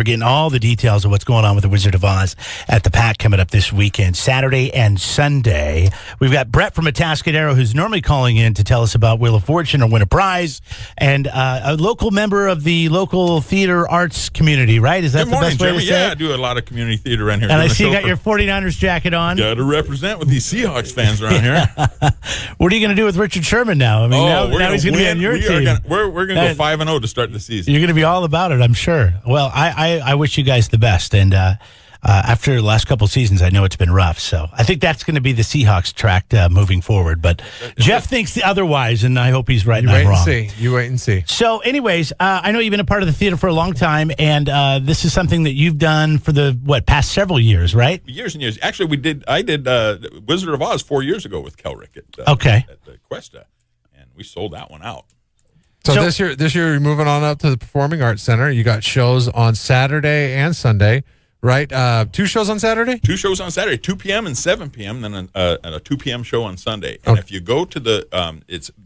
We're getting all the details of what's going on with the Wizard of Oz at the Pack coming up this weekend, Saturday and Sunday. We've got Brett from Atascadero, who's normally calling in to tell us about Wheel of Fortune or win a prize, and a local member of the local theater arts community, right? Is that Good morning, the best way Jeremy. to say I do a lot of community theater around here. And I see you got your 49ers jacket on. Got to represent with these Seahawks fans around here. What are you going to do with Richard Sherman now? I mean, now he's going to be on your team. We're going to go 5-0 to start the season. You're going to be all about it, I'm sure. Well, I wish you guys the best, and after the last couple seasons, I know it's been rough, so I think that's going to be the Seahawks track moving forward, but Jeff thinks otherwise, and I hope he's right and I'm wrong. You wait and see. So anyways, I know you've been a part of the theater for a long time, and this is something that you've done for the, past several years, right? Years and years. Actually, I did Wizard of Oz 4 years ago with Kelrick at the Cuesta, and we sold that one out. So this year you're moving on up to the Performing Arts Center. You got shows on Saturday and Sunday, right? 2 shows on Saturday? 2 shows on Saturday, 2 p.m. and 7 p.m., then a 2 p.m. show on Sunday. And if you go to the,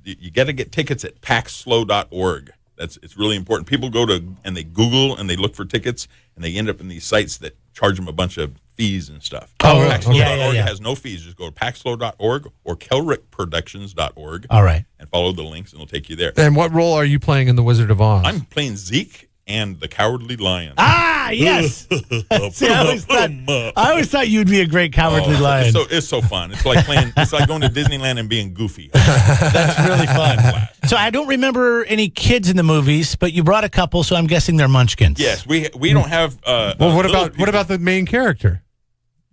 you got to get tickets at packslow.org. It's really important. People go to, and they Google, and they look for tickets, and they end up in these sites that charge them a bunch of fees and stuff. Packslow.org has no fees. Just go to packslow.org or kelrickproductions.org. All right. And follow the links, and it'll take you there. And what role are you playing in The Wizard of Oz? I'm playing Zeke and the Cowardly Lion. Ah, yes. See, I always thought you'd be a great Cowardly Lion. It's so fun. It's like going to Disneyland and being goofy. That's really fun. So I don't remember any kids in the movies, but you brought a couple, so I'm guessing they're munchkins. Yes, we don't have. Well, what about the main character?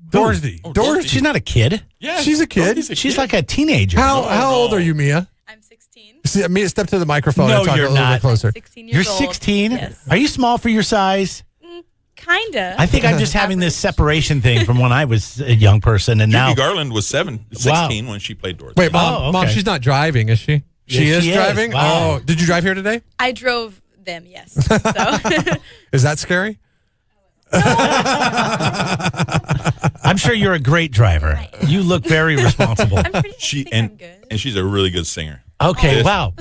Dorothy. Dorothy. She's not a kid. Yeah, she's a kid. She's like a teenager. How old are you, Mia? I'm 16. See, Mia, step to the microphone and talk you're a little not. bit closer. 16 years You're old. 16? Yes. Are you small for your size? Kinda. I think I'm just having this separation thing from when I was a young person, and now Judy Garland was 16 when she played Dorothy. Wait, Mom, she's not driving, is she? She is driving? Wow. Oh, did you drive here today? I drove them, yes. So. Is that scary? I'm sure you're a great driver. You look very responsible. I'm pretty I'm good. And she's a really good singer. Okay, wow.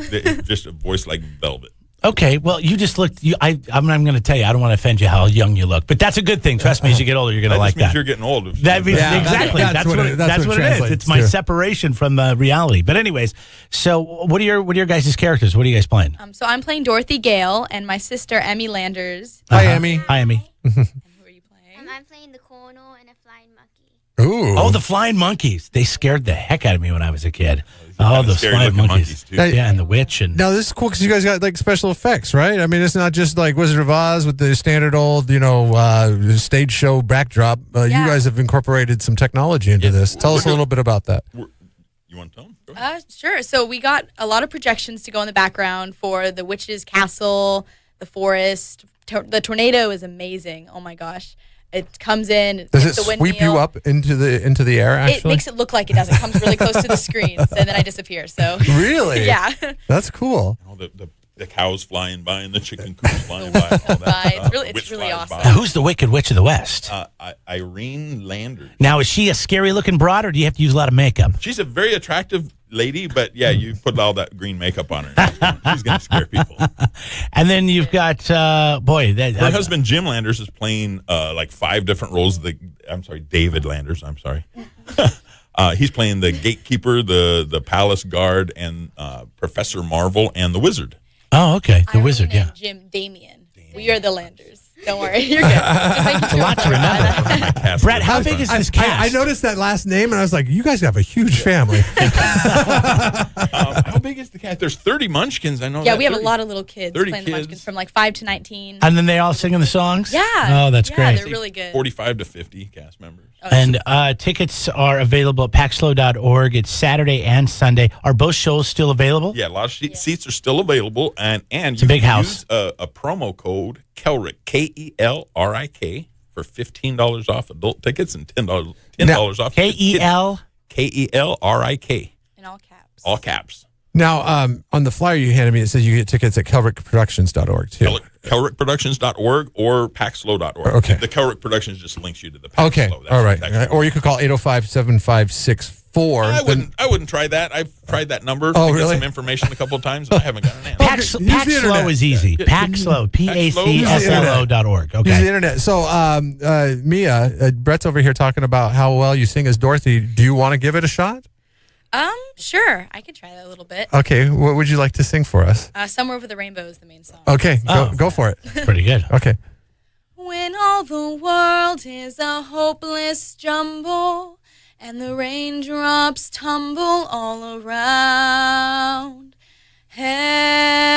Just a voice like velvet. Okay, well, you just looked. I'm going to tell you, I don't want to offend you how young you look, but that's a good thing. Trust me, as you get older, you're going to like that. Means that. you're getting old. That means exactly. That's what it is. It's my separation from reality. But anyways, so what are your guys' characters? What are you guys playing? So I'm playing Dorothy Gale and my sister Emmy Landers. Hi, Emmy. Hi, Emmy. And who are you playing? I'm playing the cornel and a flying monkey. Ooh. Oh, the flying monkeys. They scared the heck out of me when I was a kid. Oh, those flying monkeys. too. Yeah, and the witch. And now, this is cool because you guys got like special effects, right? I mean, it's not just like Wizard of Oz with the standard old, stage show backdrop. You guys have incorporated some technology into this. Tell us a little bit about that. You want to tell them? Go ahead. Sure. So we got a lot of projections to go in the background for the witch's castle, the forest. The tornado is amazing. Oh, my gosh. It comes in. Does it sweep you up into the air, actually? It makes it look like it does. It comes really close to the screen, and then I disappear. So Really? Yeah. That's cool. The cows flying by and the chicken coops flying by. All that. It's really awesome. Now, who's the Wicked Witch of the West? Irene Landers. Now, is she a scary-looking broad, or do you have to use a lot of makeup? She's a very attractive lady, but you put all that green makeup on her. She's going to scare people. And then you've got, her husband, Jim Landers, is playing like 5 different roles. David Landers, I'm sorry. He's playing the gatekeeper, the palace guard, and Professor Marvel, and the wizard. Oh, okay. The wizard, yeah. Jim Damien. We are the Landers. Don't worry. You're good. It's a lot to remember. Brett, how big is this cast? I noticed that last name, and I was like, you guys have a huge family. How big is the cast? There's 30 munchkins. I know. Yeah, we have a lot of little kids 30 playing kids. the munchkins from like 5 to 19. And then they all singing the songs? Yeah. Oh, that's great. They're really good. 45 to 50 cast members. And tickets are available at packslow.org. It's Saturday and Sunday. Are both shows still available? Yeah, a lot of seats are still available, and it's a big house. Use a promo code Kelrick, KELRIK, for $15 off adult tickets and $10 off KEL KELRIK. In all caps. All caps. Now, on the flyer you handed me, it says you get tickets at kelrickproductions.org too. KelrickProductions.org or packslow.org. Okay. The Kelrick Productions just links you to the Packslow. Okay. All right. Or you could call 805-756 4. I wouldn't try that. I've tried that number. Oh, to really? Get some information a couple of times. I haven't gotten an answer. Pack use the Slow internet. is easy. Pack Slow, PACSLO.org. Use the Okay. internet. So, Mia, Brett's over here talking about how well you sing as Dorothy. Do you want to give it a shot? Sure. I could try that a little bit. Okay. What would you like to sing for us? Somewhere Over the Rainbow is the main song. Okay. Oh. Go for it. Pretty good. Okay. When all the world is a hopeless jumble and the raindrops tumble all around,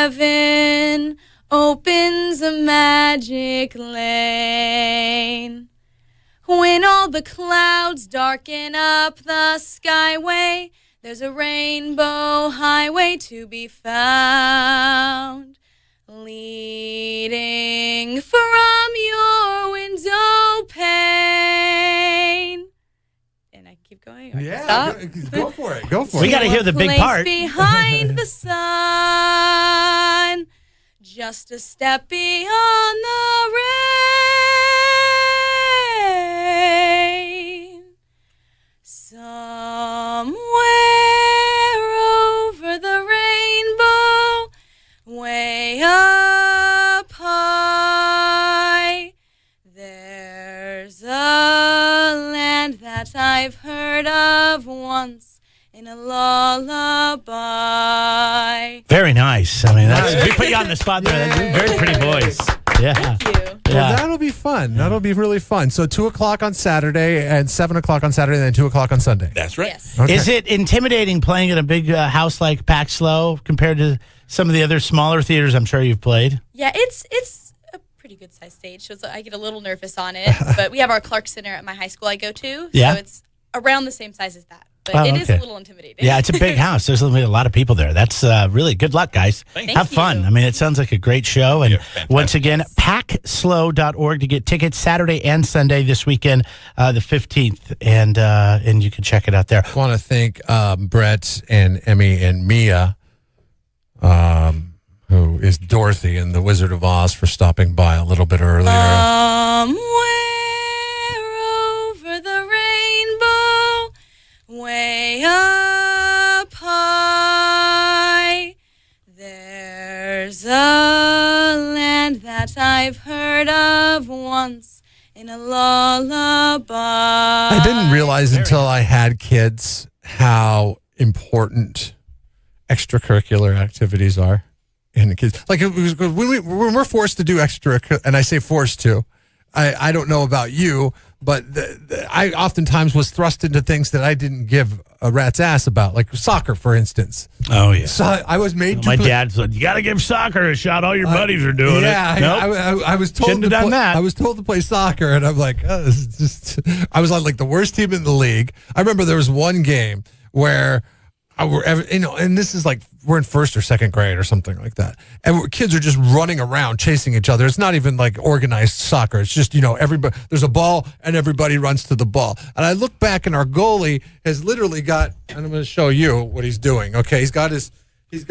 heaven opens a magic lane. When all the clouds darken up the skyway, there's a rainbow highway to be found, leading from your window pane. And I keep going. Or I can stop. Go for it. Go for We it. got to hear the big Place part. behind the sun, just a step beyond the rain. Somewhere over the rainbow, way up high, there's a land that I've heard of once in a lullaby. Very nice. I mean, we put you on the spot there. That's a very pretty voice. Yeah. Thank you. Well, Yeah. that'll be fun. That'll be really fun. So 2 o'clock on Saturday and 7 o'clock on Saturday and then 2 o'clock on Sunday. That's right. Yes. Okay. Is it intimidating playing at a big house like Pack Slow compared to some of the other smaller theaters I'm sure you've played? Yeah, it's a pretty good sized stage, so I get a little nervous on it. But we have our Clark Center at my high school I go to, Yeah. so it's around the same size as that. But Oh, it is okay. a little intimidating. Yeah, it's a big house. There's a lot of people there. That's really good luck, guys. Thank Have you. fun. I mean, it sounds like a great show. And Yeah, fantastic. once again, packslow.org to get tickets Saturday and Sunday this weekend, the 15th. And you can check it out there. I want to thank Brett and Emmy and Mia, who is Dorothy in The Wizard of Oz, for stopping by a little bit earlier. Somewhere over the rainbow, way up high, there's a land that I've heard of once in a lullaby. I didn't realize until I had kids how important extracurricular activities are in the kids. Like it was, when we're forced to do extra, and I say forced to, I don't know about you, but I oftentimes was thrust into things that I didn't give a rat's ass about, like soccer, for instance. Oh, yeah. So I was made to My play. dad said, you got to give soccer a shot. All your buddies are doing Yeah, it. Nope. I was told Shouldn't to have done play, that. I was told to play soccer, and I'm like, oh, this is just. I was on like the worst team in the league. I remember there was one game where and this is like we're in first or second grade or something like that, and kids are just running around chasing each other. It's not even like organized soccer. It's just everybody. There's a ball and everybody runs to the ball. And I look back and our goalie has literally got. And I'm going to show you what he's doing. Okay, he's got his. He's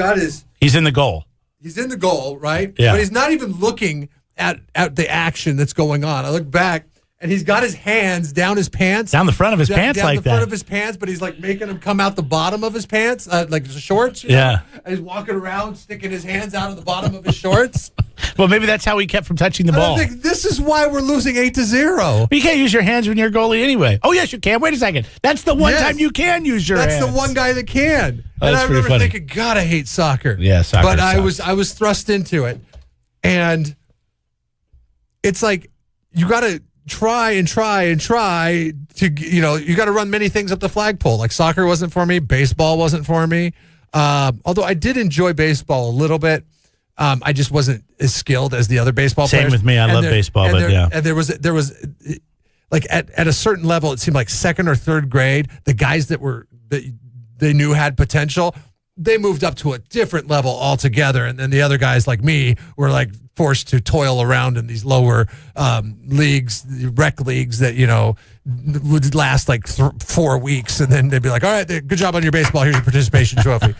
in the goal. He's in the goal, right? Yeah. But he's not even looking at the action that's going on. I look back, and he's got his hands down his pants. Down the front of his pants down like the front that. of his pants, but he's like making them come out the bottom of his pants, like the shorts. Yeah. And he's walking around, sticking his hands out of the bottom of his shorts. Well, maybe that's how he kept from touching the And ball. I think this is why we're losing 8-0. You can't use your hands when you're a goalie anyway. Oh, yes, you can. Wait a second. That's the one Yes. time you can use your That's hands. the one guy that can. Oh, And that's I pretty remember funny. thinking, God, I hate soccer. Yeah, soccer But I sucks. was thrust into it, and it's like you got to try to you got to run many things up the flagpole. Like soccer wasn't for me, baseball wasn't for me. Although I did enjoy baseball a little bit. I just wasn't as skilled as the other baseball Same players. with me. I And love baseball, but yeah. And there was like at a certain level, it seemed like second or third grade, the guys that they knew had potential, they moved up to a different level altogether. And then the other guys like me were like forced to toil around in these lower leagues, rec leagues that, would last like 4 weeks. And then they'd be like, all right, good job on your baseball. Here's your participation trophy.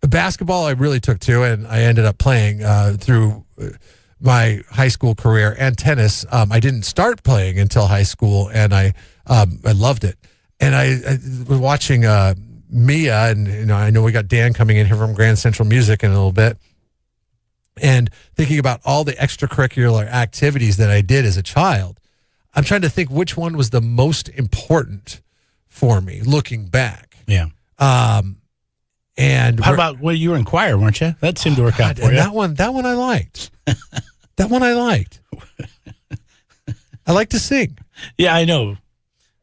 Basketball I really took to, and I ended up playing through my high school career and tennis. I didn't start playing until high school, and I loved it. And I was watching Mia, and I know we got Dan coming in here from Grand Central Music in a little bit, and thinking about all the extracurricular activities that I did as a child. I'm trying to think which one was the most important for me, looking back. Yeah. And how about you were in choir, weren't you? That seemed to work out for you. That one I liked. That one I liked. I like to sing. Yeah, I know.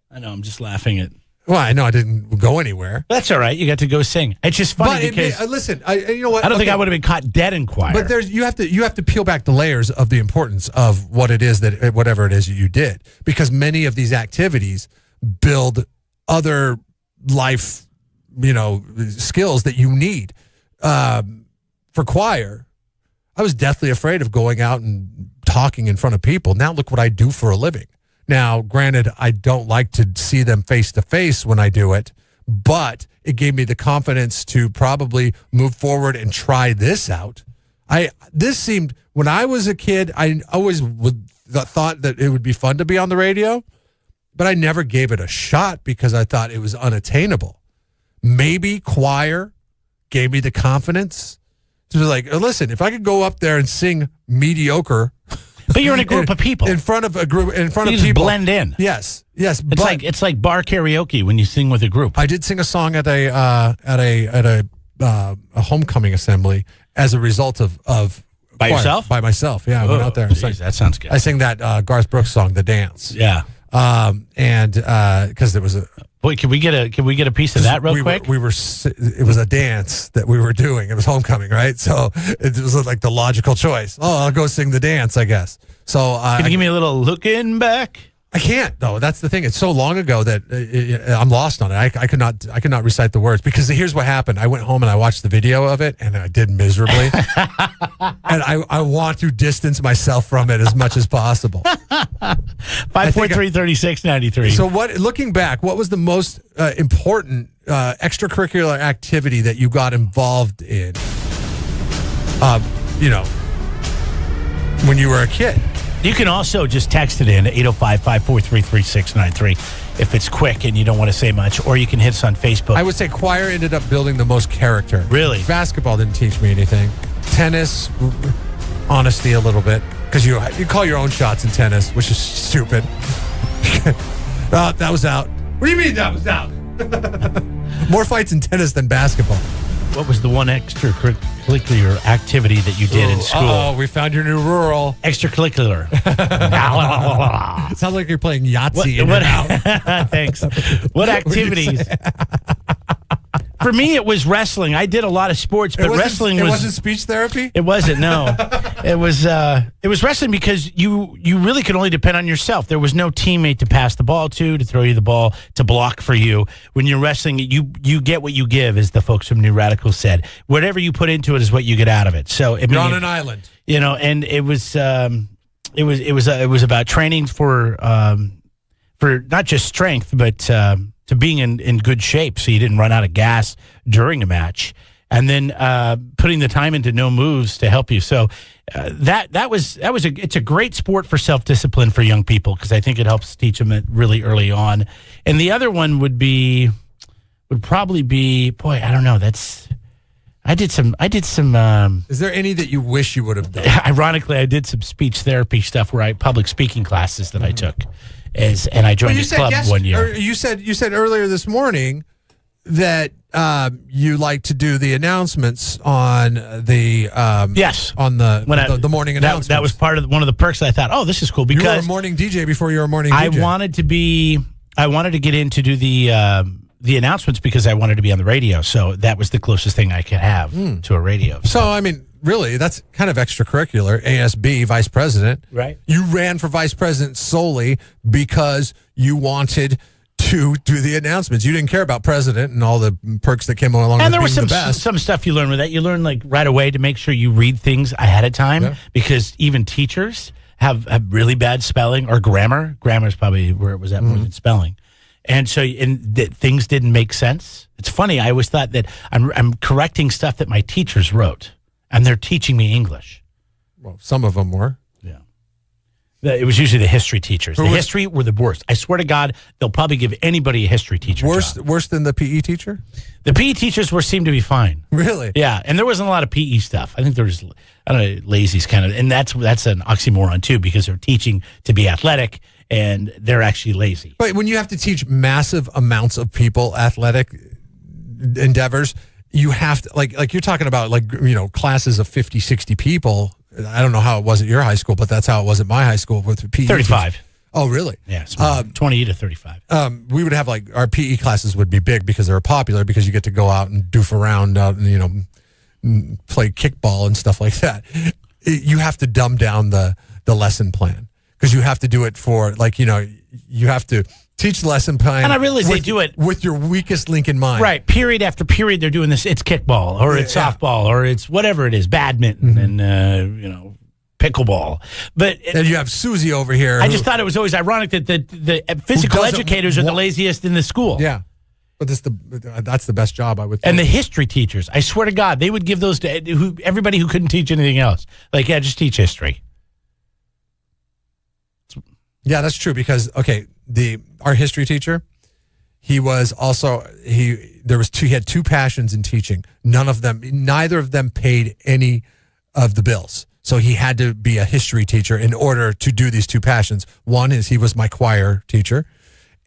I'm just laughing at. Well, I know I didn't go anywhere. That's all right. You got to go sing. It's just funny because listen. You know what? I don't think I would have been caught dead in choir. But you have to peel back the layers of the importance of what it is that whatever it is you did, because many of these activities build other life, skills that you need. For choir, I was deathly afraid of going out and talking in front of people. Now look what I do for a living. Now, granted, I don't like to see them face to face when I do it, but it gave me the confidence to probably move forward and try this out. This seemed, when I was a kid, I always thought that it would be fun to be on the radio, but I never gave it a shot because I thought it was unattainable. Maybe choir gave me the confidence to be like, listen, if I could go up there and sing mediocre. But you're in a group of people. In front of a group, in front you of just people. blend in. Yes. It's like bar karaoke when you sing with a group. I did sing a song at a homecoming assembly as a result of By choir. yourself? By myself. Yeah, I went out there and sang. That sounds good. I sang that Garth Brooks song, "The Dance." Yeah. And because there was a. Boy, can we get a piece of that real quick? It was a dance that we were doing. It was homecoming, right? So it was like the logical choice. Oh, I'll go sing the dance, I guess. So can you give me a little looking back? I can't though. That's the thing. It's so long ago that I'm lost on it. I could not recite the words because here's what happened. I went home and I watched the video of it and I did miserably. And I want to distance myself from it as much as possible. 543-3693. So looking back, what was the most important extracurricular activity that you got involved in? When you were a kid. You can also just text it in 805-543-3693 if it's quick and you don't want to say much, or you can hit us on Facebook. I would say choir ended up building the most character. Really? Basketball didn't teach me anything. Tennis, honesty a little bit, because you call your own shots in tennis, which is stupid. That was out. What do you mean that was out? More fights in tennis than basketball. What was the one extracurricular activity that you did in school? Oh, we found your new rural. Extracurricular. It sounds like you're playing Yahtzee in and out. Thanks. What activities? For me, it was wrestling. I did a lot of sports, but wrestling was... It wasn't speech therapy? It wasn't, no. It was wrestling because you really could only depend on yourself. There was no teammate to pass the ball to throw you the ball, to block for you. When you're wrestling, you get what you give, as the folks from New Radicals said. Whatever you put into it is what you get out of it. So you're on an island. And it was about training for not just strength, but to being in good shape, so you didn't run out of gas during the match, and then putting the time into no moves to help you. So it's a great sport for self-discipline for young people, because I think it helps teach them it really early on. And the other one would probably be, boy, I don't know. I did some. Is there any that you wish you would have done? Ironically, I did some speech therapy stuff public speaking classes that I took. And I joined a club 1 year. You said earlier this morning that you like to do the announcements on the yes, on the morning announcements. That was part of one of the perks. I thought, oh, this is cool, because you were a morning DJ before you were a morning DJ. I wanted to get in to do the announcements because I wanted to be on the radio. So that was the closest thing I could have to a radio. So I mean, really, that's kind of extracurricular. ASB, vice president. Right. You ran for vice president solely because you wanted to do the announcements. You didn't care about president and all the perks that came along. And there was the best. some stuff you learn with that. You learn right away to make sure you read things ahead of time, because even teachers have really bad spelling or grammar. Grammar is probably where it was at more than spelling. And so things didn't make sense. It's funny. I always thought that I'm correcting stuff that my teachers wrote, and they're teaching me English. Well, some of them were. Yeah. It was usually the history teachers. The history were the worst. I swear to God, they'll probably give anybody a history teacher job. Worse than the PE teacher? The PE teachers seemed to be fine. Really? Yeah, and there wasn't a lot of PE stuff. I think there was, I don't know, lazy's kind of, and that's an oxymoron too, because they're teaching to be athletic and they're actually lazy. But when you have to teach massive amounts of people athletic endeavors, you have to, like you're talking about, like, you know, classes of 50, 60 people. I don't know how it was at your high school, but that's how it was at my high school with PE. 35. Oh, really? Yeah, 20 to 35. We would have, like, our PE classes would be big because they were popular, because you get to go out and doof around out and, you know, play kickball and stuff like that. You have to dumb down the lesson plan, because you have to do it for, like, you know, you have to teach the lesson plan. And I realize they do it with your weakest link in mind. Right. Period after period, they're doing this. It's kickball, or it's softball, or it's whatever it is, badminton, and, you know, pickleball. But and you have Susie over here. I just thought it was always ironic that the physical educators are the laziest in the school. Yeah. But that's the best job, I would think. And the history teachers, I swear to God, they would give those to everybody who couldn't teach anything else. Like, yeah, just teach history. Yeah, that's true, because, okay, our history teacher, he had two passions in teaching. Neither of them paid any of the bills. So he had to be a history teacher in order to do these two passions. One is he was my choir teacher,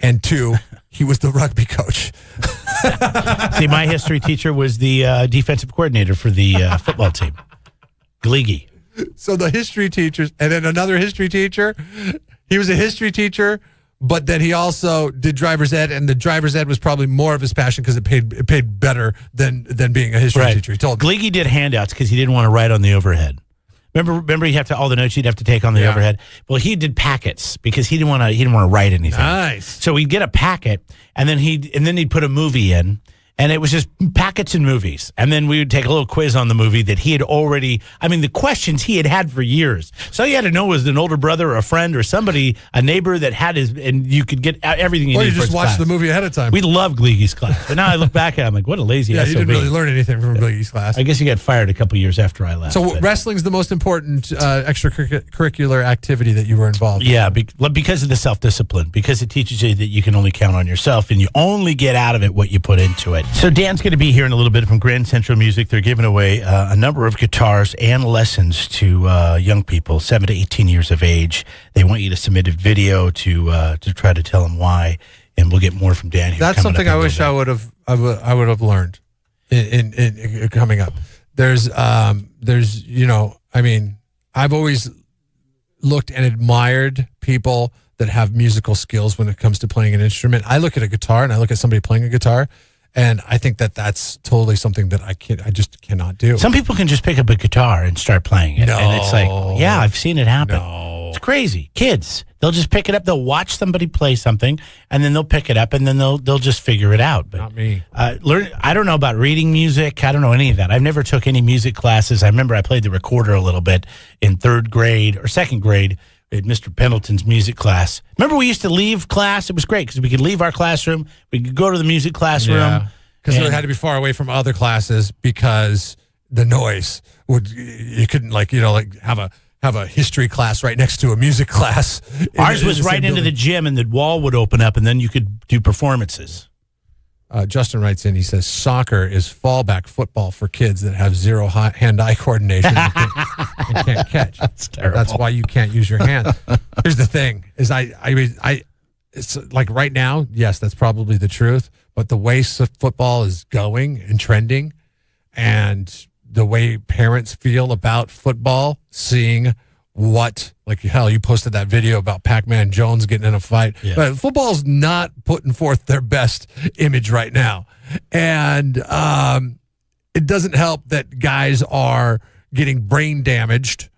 and two, he was the rugby coach. See, my history teacher was the defensive coordinator for the football team. Gleegi. So the history teachers, and then another history teacher, he was a history teacher, but then he also did driver's ed, and the driver's ed was probably more of his passion because it paid better than being a history teacher. He told Gleegi did handouts because he didn't want to write on the overhead. Remember, you have to all the notes you'd have to take on the overhead. Well, he did packets because he didn't want to write anything. Nice. So we'd get a packet, and then he'd put a movie in. And it was just packets and movies. And then we would take a little quiz on the movie that he had already, the questions he had for years. So you had to know it was an older brother or a friend or somebody, a neighbor that had and you could get everything you needed. Or you just watched the movie ahead of time. We loved Gleege's class. But now I look back at it, I'm like, what a lazy SOB. You didn't really learn anything from Gleege's class. I guess he got fired a couple years after I left. So wrestling's the most important extracurricular activity that you were involved in. Yeah, because of the self-discipline, because it teaches you that you can only count on yourself and you only get out of it what you put into it. So Dan's going to be here in a little bit from Grand Central Music. They're giving away a number of guitars and lessons to young people, 7 to 18 years of age. They want you to submit a video to try to tell them why, and we'll get more from Dan here. That's something I wish I would have learned in coming up. There's I've always looked and admired people that have musical skills when it comes to playing an instrument. I look at a guitar and I look at somebody playing a guitar, and I think that that's totally something that I just cannot do. Some people can just pick up a guitar and start playing it. No. And it's like, yeah, I've seen it happen. No. It's crazy. Kids, they'll just pick it up. They'll watch somebody play something, and then they'll pick it up, and then they'll just figure it out. But not me. I don't know about reading music. I don't know any of that. I've never took any music classes. I remember I played the recorder a little bit in 3rd grade or 2nd grade at Mr. Pendleton's music class. Remember, we used to leave class? It was great because we could leave our classroom. We could go to the music classroom. Yeah, because it had to be far away from other classes because the noise you couldn't have a history class right next to a music class. Ours was right into the gym, and the wall would open up, and then you could do performances. Justin writes in, he says, soccer is fallback football for kids that have zero hand-eye coordination and can't catch. That's terrible. That's why you can't use your hand. Here's the thing, is it's like right now, yes, that's probably the truth, but the way football is going and trending, and the way parents feel about football, seeing you posted that video about Pac-Man Jones getting in a fight. Yeah. But football's not putting forth their best image right now. And it doesn't help that guys are getting brain damaged.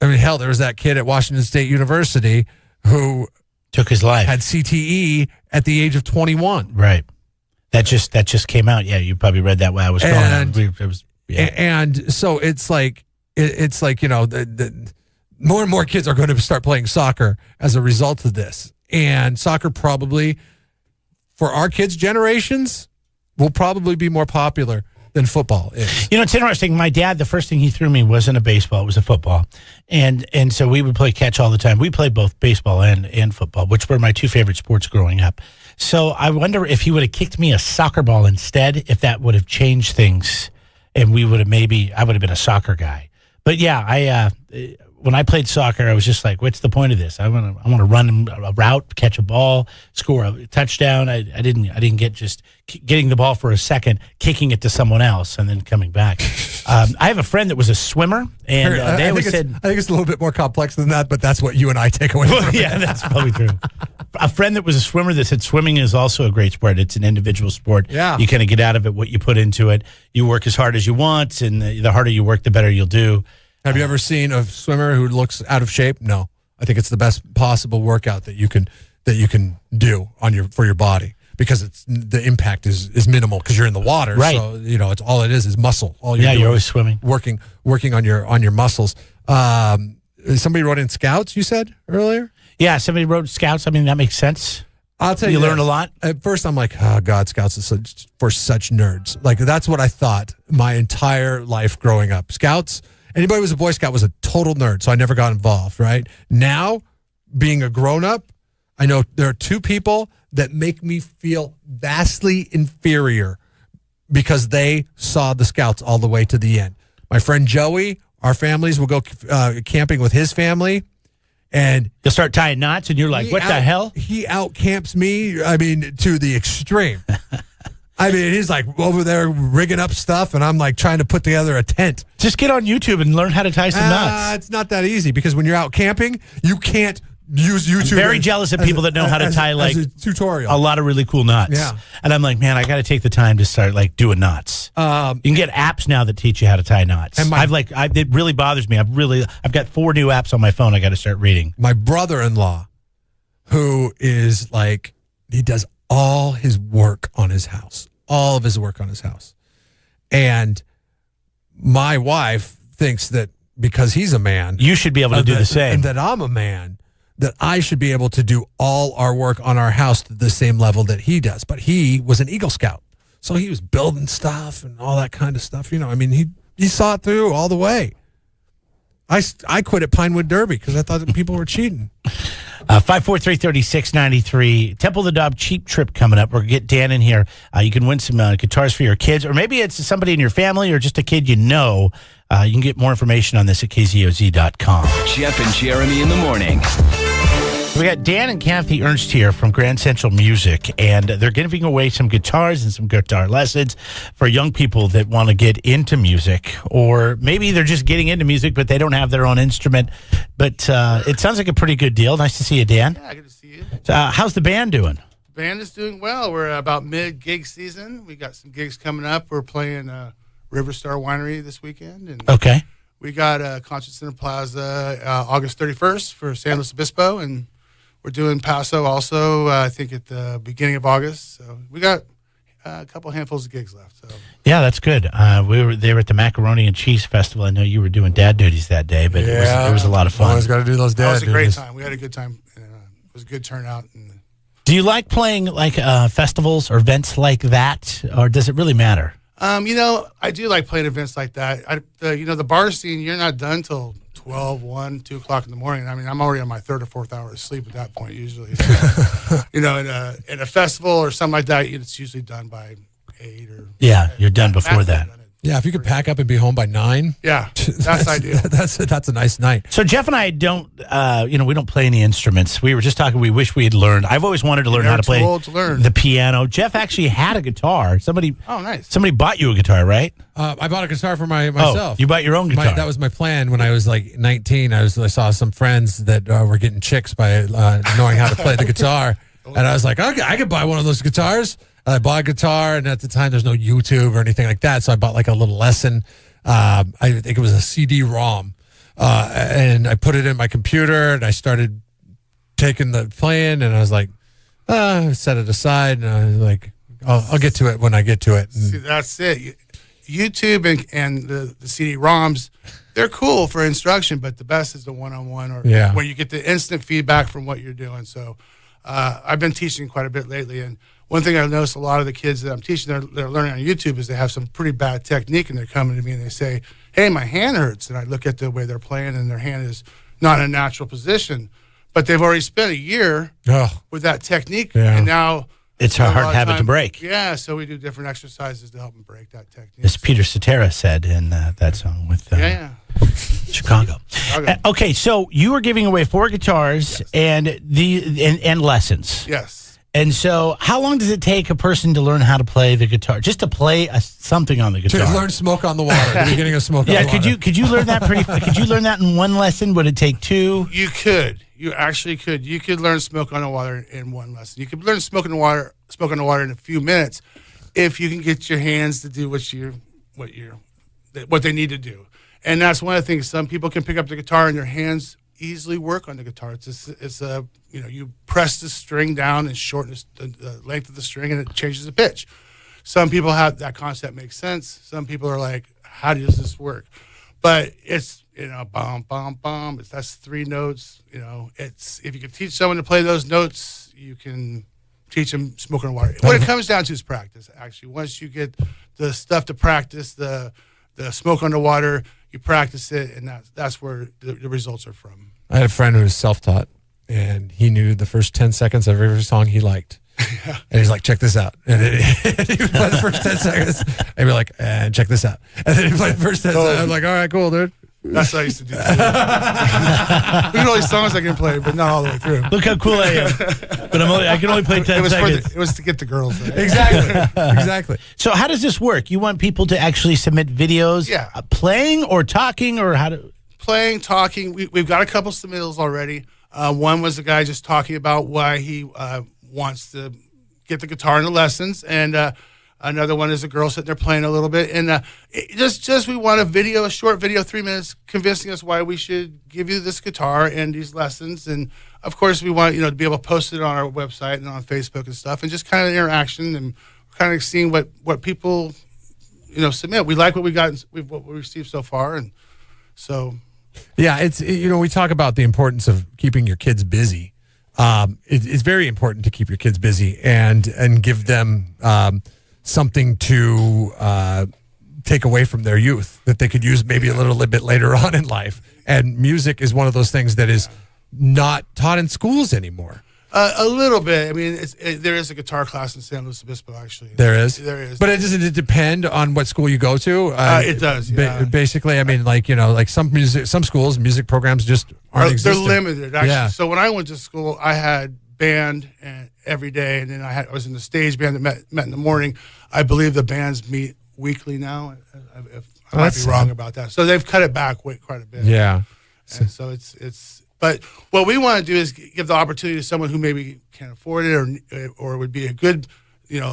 I mean, hell, there was that kid at Washington State University who took his life, had CTE at the age of 21. Right. That just came out. Yeah, you probably read that while I was going. And so it's like, the more and more kids are going to start playing soccer as a result of this. And soccer probably, for our kids' generations, will probably be more popular than football is. You know, it's interesting. My dad, the first thing he threw me wasn't a baseball; it was a football, and so we would play catch all the time. We played both baseball and football, which were my two favorite sports growing up. So I wonder if he would have kicked me a soccer ball instead, if that would have changed things, and we would have I would have been a soccer guy. But yeah, when I played soccer, I was just like, what's the point of this? I want to run a route, catch a ball, score a touchdown. I didn't get just getting the ball for a second, kicking it to someone else, and then coming back. I have a friend that was a swimmer, and they always said, I think it's a little bit more complex than that, but that's what you and I take away from it. Yeah, that's probably true. A friend that was a swimmer that said swimming is also a great sport. It's an individual sport. Yeah. You kind of get out of it what you put into it. You work as hard as you want, and the harder you work, the better you'll do. Have you ever seen a swimmer who looks out of shape? No. I think it's the best possible workout that you can do for your body, because the impact is minimal because you're in the water. Right. So it's all it is muscle. All you're You're doing always is swimming. working on your muscles. Somebody wrote in Scouts, you said earlier? Yeah, somebody wrote Scouts. I mean, that makes sense. I'll tell you, You learn a lot. At first, I'm like, oh, God, Scouts is for such nerds. Like, that's what I thought my entire life growing up. Scouts, anybody who was a Boy Scout was a total nerd, so I never got involved, right? Now, being a grown-up, I know there are two people that make me feel vastly inferior because they saw the Scouts all the way to the end. My friend Joey, our families will go camping with his family, and You'll start tying knots, and you're like, what the hell? He out-camps me, to the extreme. He's like over there rigging up stuff, and I'm like trying to put together a tent. Just get on YouTube and learn how to tie some knots. It's not that easy, because when you're out camping, you can't use YouTube. I'm very jealous of people that know how to tie as a tutorial. a lot of really cool knots. Yeah. And I'm like, man, I got to take the time to start doing knots. You can get apps now that teach you how to tie knots. And it really bothers me. I've got 4 new apps on my phone I got to start reading. My brother-in-law, who is like, he does all his work on his house. All of his work on his house. And my wife thinks that because he's a man, You should be able to do the same. and that I'm a man, that I should be able to do all our work on our house to the same level that he does. But he was an Eagle Scout, so he was building stuff and all that kind of stuff. He saw it through all the way. I quit at Pinewood Derby because I thought that people were cheating. 543-3693. Temple the Dog cheap trip coming up. We're going to get Dan in here. You can win some guitars for your kids, or maybe it's somebody in your family or just a kid you know. You can get more information on this at kzoz.com. Jeff and Jeremy in the morning. We got Dan and Kathy Ernst here from Grand Central Music, and they're giving away some guitars and some guitar lessons for young people that want to get into music, or maybe they're just getting into music, but they don't have their own instrument. But it sounds like a pretty good deal. Nice to see you, Dan. Yeah, good to see you. How's the band doing? The band is doing well. We're about mid-gig season. We got some gigs coming up. We're playing River Star Winery this weekend. And Okay. we got Concert Center Plaza August 31st for San Luis Obispo, and we're doing Paso also, I think, at the beginning of August. So we got a couple handfuls of gigs left. So Yeah, that's good. We were there at the Macaroni and Cheese Festival. I know you were doing dad duties that day, but it was a lot of fun. Always got to do those that was dad a great duties. time. We had a good time. It was a good turnout. And Do you like playing festivals or events like that, or does it really matter? I do like playing events like that. The bar scene, you're not done till 12, 1, 2 o'clock in the morning. I mean, I'm already on my 3rd or 4th hour of sleep at that point usually. So, in a festival or something like that, it's usually done by 8 or... Yeah, you're done before that. Yeah, if you could pack up and be home by 9. Yeah, that's ideal. That's a nice night. So Jeff and I don't, we don't play any instruments. We were just talking. We wish we had learned. I've always wanted to learn how to play too old to learn. the piano. Jeff actually had a guitar. Oh, nice. Somebody bought you a guitar, right? I bought a guitar for myself. Oh, you bought your own guitar. That was my plan when I was like 19. I saw some friends that were getting chicks by knowing how to play the guitar, and I was like, okay, I could buy one of those guitars. I bought a guitar, and at the time, there's no YouTube or anything like that, so I bought like a little lesson. I think it was a CD-ROM, and I put it in my computer, and I started taking the playing, and I was like, set it aside, and I was like, I'll get to it when I get to it. See, that's it. YouTube and the CD-ROMs, they're cool for instruction, but the best is the one-on-one, or Yeah. where you get the instant feedback from what you're doing. So I've been teaching quite a bit lately, and one thing I've noticed a lot of the kids that I'm teaching, they're learning on YouTube, is they have some pretty bad technique, and they're coming to me and they say, hey, my hand hurts. And I look at the way they're playing, and their hand is not in a natural position. But they've already spent a year with that technique, and now it's a hard habit to break. Yeah, so we do different exercises to help them break that technique. As Peter Cetera said in that song with Chicago. Okay, so you were giving away 4 guitars and lessons. Yes. And so, how long does it take a person to learn how to play the guitar? Just to play something on the guitar. To learn "Smoke on the Water," the beginning of "Smoke on the Water." Yeah, could you learn that Could you learn that in one lesson? Would it take 2? You could. You actually could. You could learn "Smoke on the Water" in one lesson. You could learn "Smoke on the Water" in a few minutes, if you can get your hands to do what they need to do. And that's one of the things. Some people can pick up the guitar and their hands easily work on the guitar. It's you press the string down and shorten the length of the string, and it changes the pitch. Some people have that concept makes sense. Some people are like, how does this work? But it's bum bum bum. That's 3 notes. It's if you can teach someone to play those notes, you can teach them "Smoke on the Water." What it comes down to is practice. Actually, once you get the stuff to practice, the "Smoke on the Water," you practice it, and that's where the results are from. I had a friend who was self-taught, and he knew the first 10 seconds of every song he liked. And he's like, check this out. And he would play the first 10 seconds. And he'd be like, and check this out. And then he'd play the first 10 seconds. I'm like, all right, cool, dude. That's what I used to do. Look at all these songs I can play, but not all the way through. Look how cool I am. But I can only play 10 seconds. It was to get the girls. Right? Exactly. So how does this work? You want people to actually submit videos playing or talking, or how to... Playing, talking. We've got a couple submittals already. One was a guy just talking about why he wants to get the guitar in the lessons, and another one is a girl sitting there playing a little bit. And just we want a short video, 3 minutes, convincing us why we should give you this guitar and these lessons. And of course, we want to be able to post it on our website and on Facebook and stuff, and just kind of interaction and kind of seeing what people submit. We like what we got, what we received so far, and so. Yeah, it's we talk about the importance of keeping your kids busy. It's very important to keep your kids busy and give them something to take away from their youth that they could use maybe a little bit later on in life. And music is one of those things that is not taught in schools anymore. A little bit. I mean, there is a guitar class in San Luis Obispo, actually. There is? There is. But doesn't it depend on what school you go to? It does, yeah. Basically, I mean, like some schools, music programs just aren't existing. They're limited, actually. Yeah. So when I went to school, I had band every day, and then I was in the stage band that met in the morning. I believe the bands meet weekly now. I might be wrong about that. So they've cut it back quite a bit. Yeah. And so it's... But what we want to do is give the opportunity to someone who maybe can't afford it or would be a good,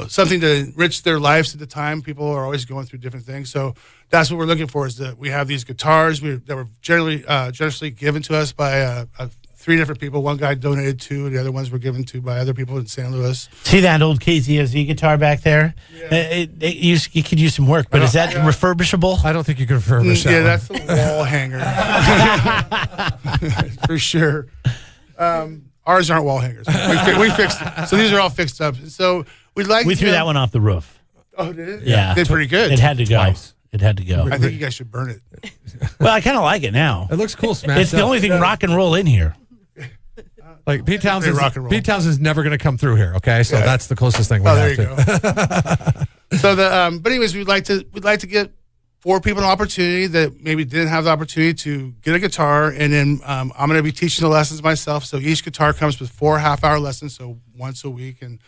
something to enrich their lives at the time. People are always going through different things. So that's what we're looking for, is that we have these guitars that were generously given to us by 3 different people. One guy donated 2, the other ones were given to by other people in San Luis. See that old KZSZ guitar back there? Yeah. It could use some work, but is that refurbishable? I don't think you can refurbish that. Yeah, that's the wall hanger. For sure. Ours aren't wall hangers. We fixed it. So these are all fixed up. So we threw that one off the roof. Oh, did it? Yeah. Did pretty good. It had to go. Twice. It had to go. I think you guys should burn it. Well, I kind of like it now. It looks cool, smashed It's the only thing rock and roll in here. Like Pete Townsend's never going to come through here, okay? So that's the closest thing we have there you go. So but anyways, we'd like to get 4 people an opportunity that maybe didn't have the opportunity to get a guitar, and then I'm going to be teaching the lessons myself. So each guitar comes with 4 half-hour lessons, so once a week, and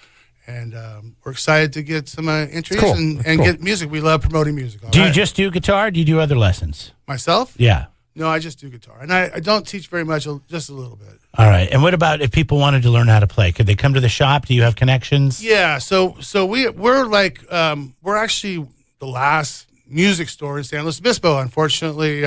we're excited to get some entries and get music. We love promoting music. Do you just do guitar? Or do you do other lessons? Myself? Yeah. No, I just do guitar, and I don't teach very much, just a little bit. All right. And what about if people wanted to learn how to play? Could they come to the shop? Do you have connections? Yeah. So we're like we're actually the last music store in San Luis Obispo. Unfortunately,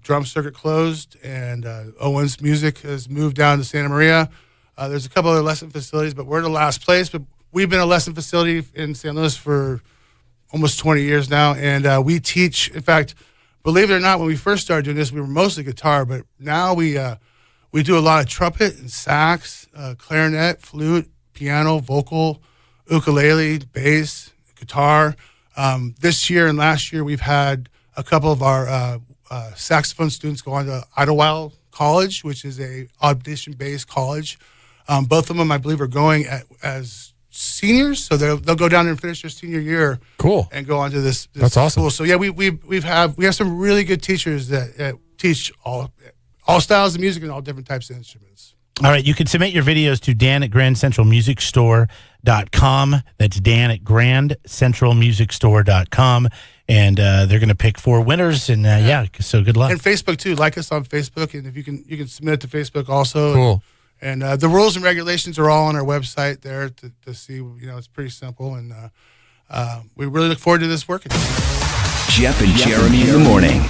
Drum Circuit closed, and Owens Music has moved down to Santa Maria. There's a couple other lesson facilities, but we're the last place. But we've been a lesson facility in San Luis for almost 20 years now, and we teach. In fact, believe it or not, when we first started doing this, we were mostly guitar, but now we We do a lot of trumpet and sax, clarinet, flute, piano, vocal, ukulele, bass, guitar. This year and last year, we've had a couple of our saxophone students go on to Idlewild College, which is a audition-based college. Both of them, I believe, are going as seniors, so they'll go down there and finish their senior year. Cool. And go on to this That's awesome. school. So yeah, we have some really good teachers that teach all styles of music and all different types of instruments. All right, you can submit your videos to Dan at grandcentralmusicstore.com. That's Dan at grandcentralmusicstore.com. And they're going to pick 4 winners. And so good luck. And Facebook too. Like us on Facebook, and if you can submit it to Facebook also. Cool. And the rules and regulations are all on our website there to see. It's pretty simple, and we really look forward to this working. Jeff and Jeremy in the morning.